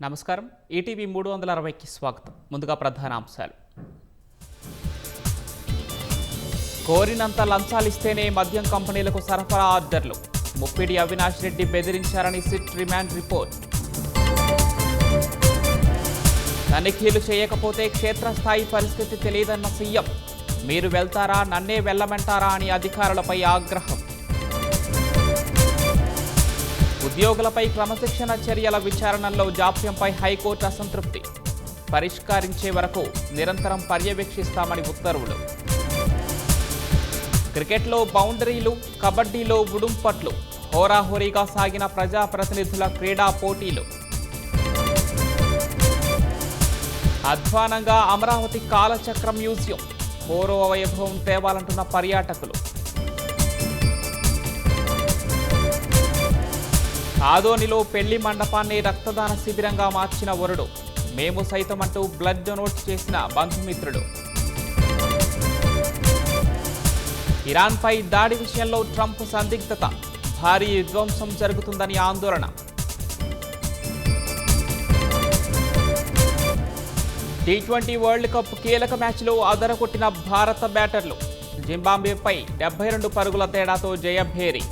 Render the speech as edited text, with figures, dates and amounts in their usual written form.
నమస్కారం. ఈటీవీ 360కి స్వాగతం. ముందుగా ప్రధాన అంశాలు. కోరినంత లంచాలిస్తేనే మద్యం కంపెనీలకు సరఫరా ఆర్డర్లు. ముప్పిడి అవినాష్ రెడ్డి బెదిరించారని సిట్ రిమాండ్ రిపోర్ట్. తనిఖీలు చేయకపోతే క్షేత్రస్థాయి పరిస్థితి తెలియదన్న సీఎం. మీరు వెళ్తారా, నన్నే వెళ్ళమంటారా అని అధికారులపై ఆగ్రహం. ఉద్యోగులపై క్రమశిక్షణ చర్యల విచారణలో జాప్యంపై హైకోర్టు అసంతృప్తి. పరిష్కరించే వరకు నిరంతరం పర్యవేక్షిస్తామని ఉత్తర్వులు. క్రికెట్లో బౌండరీలు, కబడ్డీలో ఉడుంపట్లు. హోరాహోరీగా సాగిన ప్రజాప్రతినిధుల క్రీడా పోటీలు. అధ్వానంగా అమరావతి కాలచక్ర మ్యూజియం. పూర్వ వైభవం తేవాలంటున్న పర్యాటకులు. ఆదోనిలో పెళ్లి మండపాన్ని రక్తదాన శిబిరంగా మార్చిన వరుడు. మేము సైతం అంటూ బ్లడ్ డొనేట్ చేసిన బంధుమిత్రుడు. ఇరాన్పై దాడి విషయంలో ట్రంప్ సందిగ్ధత. భారీ విధ్వంసం జరుగుతుందని ఆందోళన. టీ20 వరల్డ్ కప్ కీలక మ్యాచ్లో అదరగొట్టిన భారత బ్యాటర్లు. జింబాబ్వేపై 72 పరుగుల తేడాతో జయభేరి.